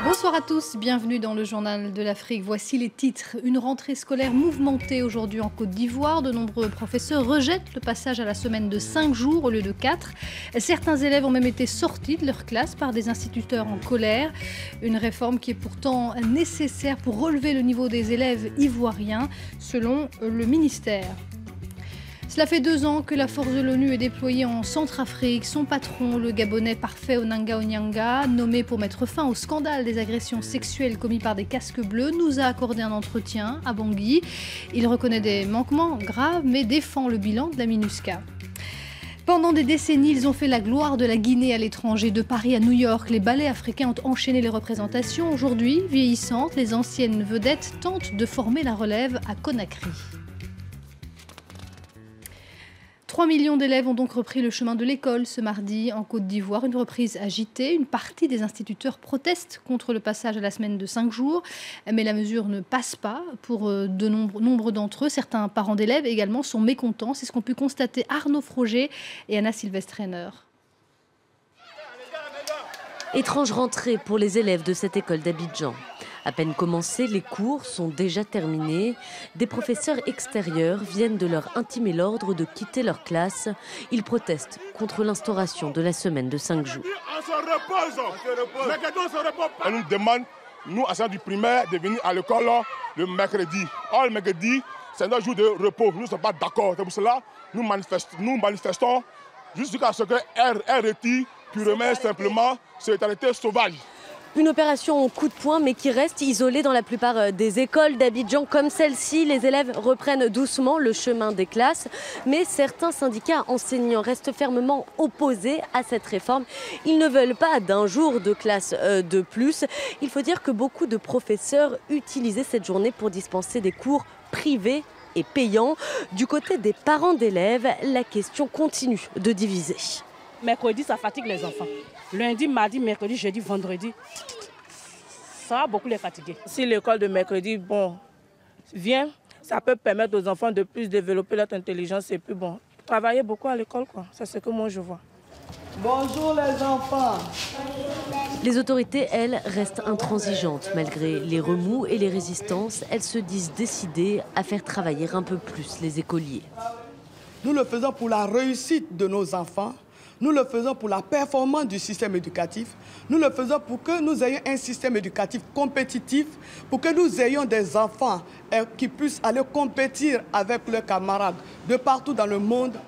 Bonsoir à tous, bienvenue dans le Journal de l'Afrique. Voici les titres. Une rentrée scolaire mouvementée aujourd'hui en Côte d'Ivoire. De nombreux professeurs rejettent le passage à la semaine de 5 jours au lieu de 4. Certains élèves ont même été sortis de leur classe par des instituteurs en colère. Une réforme qui est pourtant nécessaire pour relever le niveau des élèves ivoiriens, selon le ministère. Cela fait 2 ans que la force de l'ONU est déployée en Centrafrique. Son patron, le Gabonais Parfait Onanga Onyanga, nommé pour mettre fin au scandale des agressions sexuelles commis par des casques bleus, nous a accordé un entretien à Bangui. Il reconnaît des manquements graves, mais défend le bilan de la MINUSCA. Pendant des décennies, ils ont fait la gloire de la Guinée à l'étranger. De Paris à New York, les ballets africains ont enchaîné les représentations. Aujourd'hui, vieillissantes, les anciennes vedettes tentent de former la relève à Conakry. 3 millions d'élèves ont donc repris le chemin de l'école ce mardi en Côte d'Ivoire. Une reprise agitée. Une partie des instituteurs protestent contre le passage à la semaine de 5 jours. Mais la mesure ne passe pas pour nombre d'entre eux. Certains parents d'élèves également sont mécontents. C'est ce qu'ont pu constater Arnaud Froger et Anna Sylvestre-Renner. Étrange rentrée pour les élèves de cette école d'Abidjan. À peine commencés, les cours sont déjà terminés. Des professeurs extérieurs viennent de leur intimer l'ordre de quitter leur classe. Ils protestent contre l'instauration de la semaine de 5 jours. On se repose. On nous demande, nous, enseignants du primaire, de venir à l'école le mercredi. Or, le mercredi, c'est notre jour de repos. Nous ne sommes pas d'accord. C'est pour cela que nous manifestons jusqu'à ce qu'elle retire purement et simplement cette totalité sauvage. Une opération au coup de poing, mais qui reste isolée dans la plupart des écoles d'Abidjan comme celle-ci. Les élèves reprennent doucement le chemin des classes, mais certains syndicats enseignants restent fermement opposés à cette réforme. Ils ne veulent pas d'un jour de classe de plus. Il faut dire que beaucoup de professeurs utilisaient cette journée pour dispenser des cours privés et payants. Du côté des parents d'élèves, la question continue de diviser. Mercredi, ça fatigue les enfants. Lundi, mardi, mercredi, jeudi, vendredi, ça va beaucoup les fatiguer. Si l'école de mercredi vient, ça peut permettre aux enfants de plus développer leur intelligence et puis travailler beaucoup à l'école, quoi. C'est ce que moi je vois. Bonjour les enfants. Les autorités, elles, restent intransigeantes. Malgré les remous et les résistances, elles se disent décidées à faire travailler un peu plus les écoliers. Nous le faisons pour la réussite de nos enfants. Nous le faisons pour la performance du système éducatif. Nous le faisons pour que nous ayons un système éducatif compétitif, pour que nous ayons des enfants qui puissent aller compétir avec leurs camarades de partout dans le monde.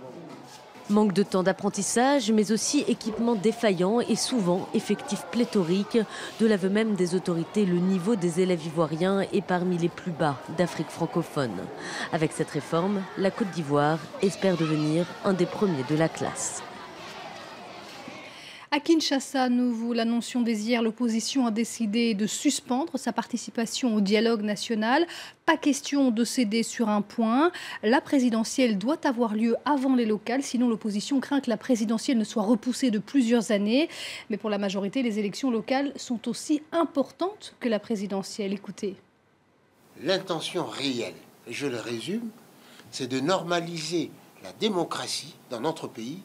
Manque de temps d'apprentissage, mais aussi équipement défaillant et souvent effectifs pléthoriques. De l'aveu même des autorités, le niveau des élèves ivoiriens est parmi les plus bas d'Afrique francophone. Avec cette réforme, la Côte d'Ivoire espère devenir un des premiers de la classe. À Kinshasa, nous vous l'annoncions dès hier, l'opposition a décidé de suspendre sa participation au dialogue national. Pas question de céder sur un point. La présidentielle doit avoir lieu avant les locales, sinon l'opposition craint que la présidentielle ne soit repoussée de plusieurs années. Mais pour la majorité, les élections locales sont aussi importantes que la présidentielle. Écoutez. L'intention réelle, je le résume, c'est de normaliser la démocratie dans notre pays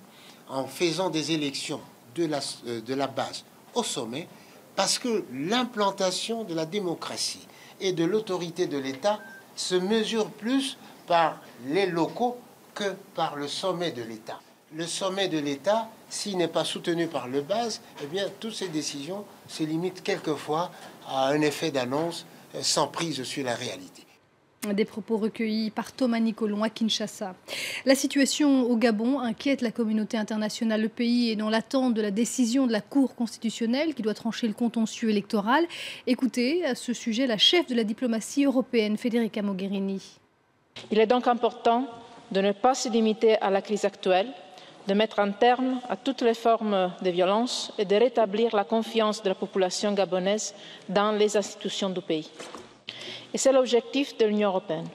en faisant des élections de la base au sommet, parce que l'implantation de la démocratie et de l'autorité de l'État se mesure plus par les locaux que par le sommet de l'État. Le sommet de l'État, s'il n'est pas soutenu par le base, eh bien, toutes ces décisions se limitent quelquefois à un effet d'annonce sans prise sur la réalité. Des propos recueillis par Thomas Nicolon à Kinshasa. La situation au Gabon inquiète la communauté internationale. Le pays est dans l'attente de la décision de la Cour constitutionnelle qui doit trancher le contentieux électoral. Écoutez à ce sujet la chef de la diplomatie européenne, Federica Mogherini. Il est donc important de ne pas se limiter à la crise actuelle, de mettre un terme à toutes les formes de violence et de rétablir la confiance de la population gabonaise dans les institutions du pays. Et c'est l'objectif de l'Union européenne.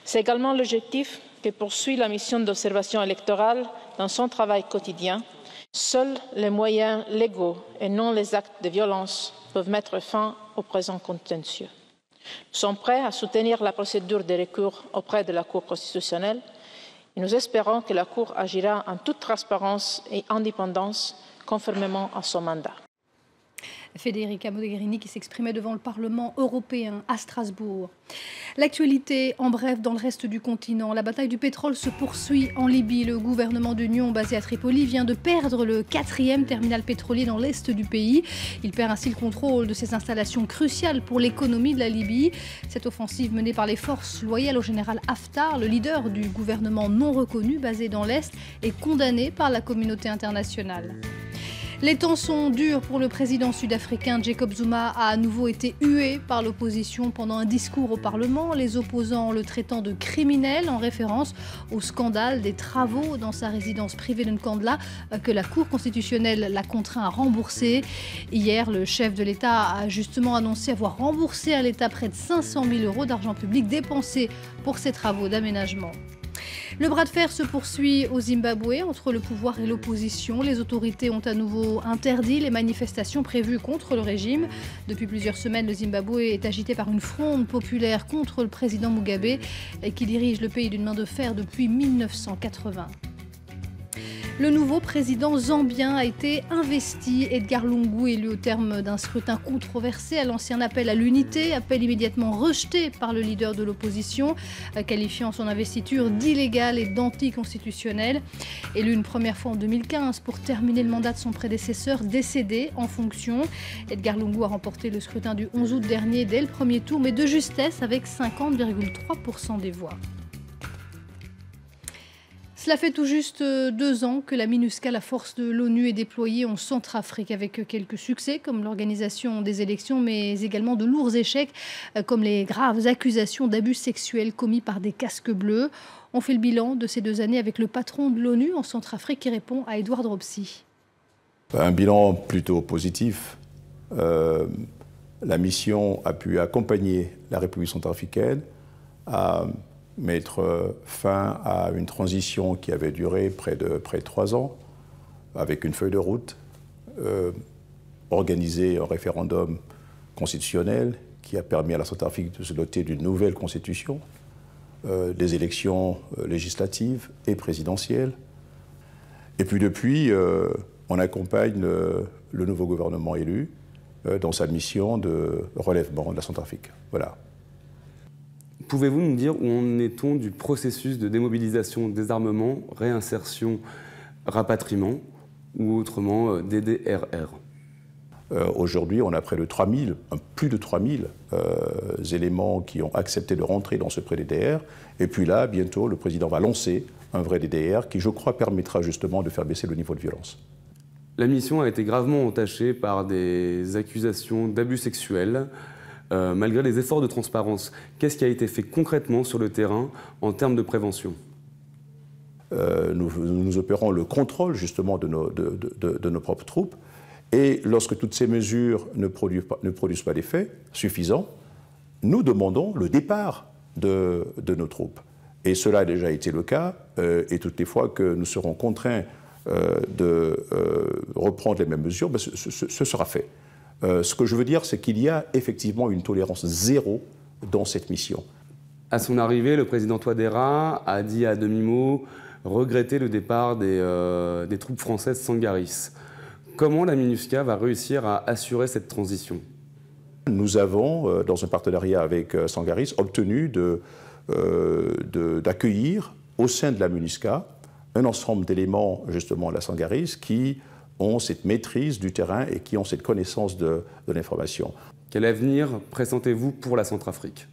C'est également l'objectif que poursuit la mission d'observation électorale dans son travail quotidien. Seuls les moyens légaux et non les actes de violence peuvent mettre fin au présent contentieux. Nous sommes prêts à soutenir la procédure de recours auprès de la Cour constitutionnelle et nous espérons que la Cour agira en toute transparence et indépendance conformément à son mandat. Federica Mogherini qui s'exprimait devant le Parlement européen à Strasbourg. L'actualité en bref dans le reste du continent. La bataille du pétrole se poursuit en Libye. Le gouvernement d'union basé à Tripoli vient de perdre le 4e terminal pétrolier dans l'est du pays. Il perd ainsi le contrôle de ces installations cruciales pour l'économie de la Libye. Cette offensive menée par les forces loyales au général Haftar, le leader du gouvernement non reconnu basé dans l'est, est condamnée par la communauté internationale. Les temps sont durs pour le président sud-africain. Jacob Zuma a à nouveau été hué par l'opposition pendant un discours au Parlement, les opposants le traitant de criminel en référence au scandale des travaux dans sa résidence privée de Nkandla que la Cour constitutionnelle l'a contraint à rembourser. Hier, le chef de l'État a justement annoncé avoir remboursé à l'État près de 500 000 € d'argent public dépensé pour ces travaux d'aménagement. Le bras de fer se poursuit au Zimbabwe entre le pouvoir et l'opposition. Les autorités ont à nouveau interdit les manifestations prévues contre le régime. Depuis plusieurs semaines, le Zimbabwe est agité par une fronde populaire contre le président Mugabe qui dirige le pays d'une main de fer depuis 1980. Le nouveau président zambien a été investi. Edgar Lungu, élu au terme d'un scrutin controversé à l'ancien appel à l'unité, appel immédiatement rejeté par le leader de l'opposition, qualifiant son investiture d'illégale et d'anticonstitutionnelle. Élu une première fois en 2015 pour terminer le mandat de son prédécesseur décédé en fonction. Edgar Lungu a remporté le scrutin du 11 août dernier dès le premier tour, mais de justesse avec 50,3% des voix. Cela fait tout juste 2 ans que la MINUSCA, la force de l'ONU, est déployée en Centrafrique avec quelques succès comme l'organisation des élections, mais également de lourds échecs comme les graves accusations d'abus sexuels commis par des casques bleus. On fait le bilan de ces 2 années avec le patron de l'ONU en Centrafrique qui répond à Edouard Dropsy. Un bilan plutôt positif. La mission a pu accompagner la République centrafricaine à mettre fin à une transition qui avait duré près de 3 ans, avec une feuille de route, organiser un référendum constitutionnel qui a permis à la Centrafrique de se doter d'une nouvelle constitution, des élections législatives et présidentielles. Et puis depuis, on accompagne le nouveau gouvernement élu dans sa mission de relèvement de la Centrafrique. Voilà. Pouvez-vous nous dire où en est-on du processus de démobilisation, désarmement, réinsertion, rapatriement, ou autrement DDRR? Aujourd'hui, on a près de 3000, plus de 3000 éléments qui ont accepté de rentrer dans ce pré-DDR. Et puis là, bientôt, le président va lancer un vrai DDR qui, je crois, permettra justement de faire baisser le niveau de violence. La mission a été gravement entachée par des accusations d'abus sexuels. Malgré les efforts de transparence, qu'est-ce qui a été fait concrètement sur le terrain en termes de prévention? Nous opérons le contrôle justement de nos propres troupes et lorsque toutes ces mesures ne produisent pas d'effet suffisant, nous demandons le départ de nos troupes. Et cela a déjà été le cas et toutes les fois que nous serons contraints de reprendre les mêmes mesures, ben, ce sera fait. Ce que je veux dire, c'est qu'il y a effectivement une tolérance zéro dans cette mission. À son arrivée, le président Touadéra a dit à demi-mot regretter le départ des troupes françaises Sangaris. Comment la MINUSCA va réussir à assurer cette transition? Nous avons, dans un partenariat avec Sangaris, obtenu d'accueillir au sein de la MINUSCA un ensemble d'éléments, justement, à la Sangaris, qui ont cette maîtrise du terrain et qui ont cette connaissance de l'information. Quel avenir pressentez-vous pour la Centrafrique?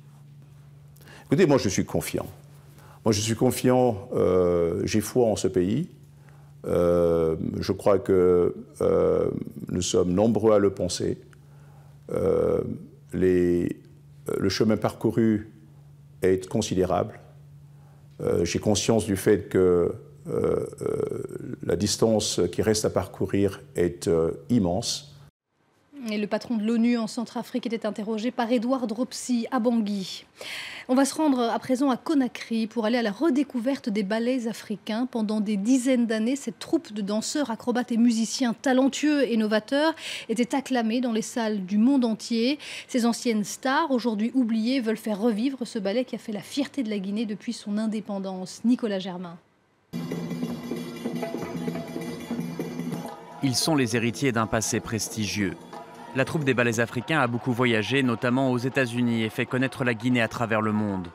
Écoutez, moi je suis confiant. J'ai foi en ce pays. Je crois que nous sommes nombreux à le penser. Le chemin parcouru est considérable. J'ai conscience du fait que la distance qui reste à parcourir est immense. Et le patron de l'ONU en Centrafrique était interrogé par Edouard Dropsy à Bangui. On va se rendre à présent à Conakry pour aller à la redécouverte des ballets africains. Pendant des dizaines d'années, cette troupe de danseurs, acrobates et musiciens talentueux et novateurs était acclamée dans les salles du monde entier. Ces anciennes stars, aujourd'hui oubliées, veulent faire revivre ce ballet qui a fait la fierté de la Guinée depuis son indépendance. Nicolas Germain. Ils sont les héritiers d'un passé prestigieux. La troupe des ballets africains a beaucoup voyagé, notamment aux États-Unis, et fait connaître la Guinée à travers le monde.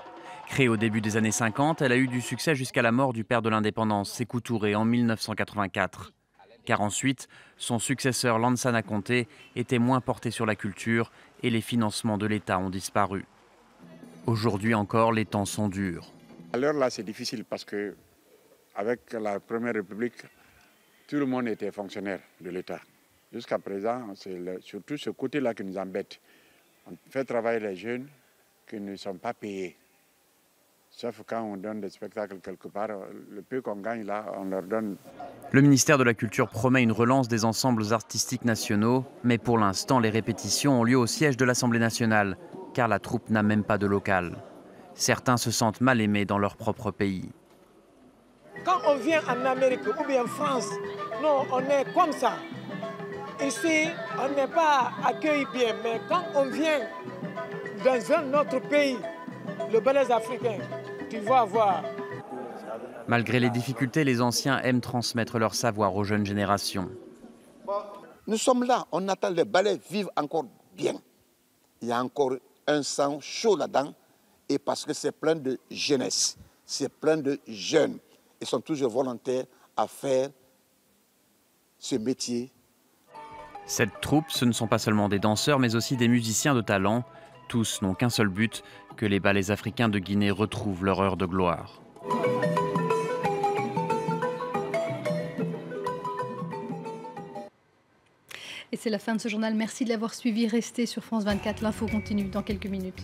Créée au début des années 50, elle a eu du succès jusqu'à la mort du père de l'indépendance, Sékou Touré, en 1984. Car ensuite, son successeur Lansana Conté était moins porté sur la culture et les financements de l'État ont disparu. Aujourd'hui encore, les temps sont durs. À l'heure là, c'est difficile parce que avec la Première République, tout le monde était fonctionnaire de l'État. Jusqu'à présent, c'est surtout ce côté-là qui nous embête. On fait travailler les jeunes qui ne sont pas payés. Sauf quand on donne des spectacles quelque part, le peu qu'on gagne là, on leur donne. Le ministère de la Culture promet une relance des ensembles artistiques nationaux, mais pour l'instant, les répétitions ont lieu au siège de l'Assemblée nationale, car la troupe n'a même pas de local. Certains se sentent mal aimés dans leur propre pays. Quand on vient en Amérique ou bien en France, non, on est comme ça. Ici, on n'est pas accueilli bien, mais quand on vient dans un autre pays, le ballet africain, tu vas voir. Malgré les difficultés, les anciens aiment transmettre leur savoir aux jeunes générations. Nous sommes là, on attend les ballets vivent encore bien. Il y a encore un sang chaud là-dedans, et parce que c'est plein de jeunesse, c'est plein de jeunes. Ils sont toujours volontaires à faire ce métier. Cette troupe, ce ne sont pas seulement des danseurs, mais aussi des musiciens de talent. Tous n'ont qu'un seul but, que les ballets africains de Guinée retrouvent leur heure de gloire. Et c'est la fin de ce journal. Merci de l'avoir suivi. Restez sur France 24. L'info continue dans quelques minutes.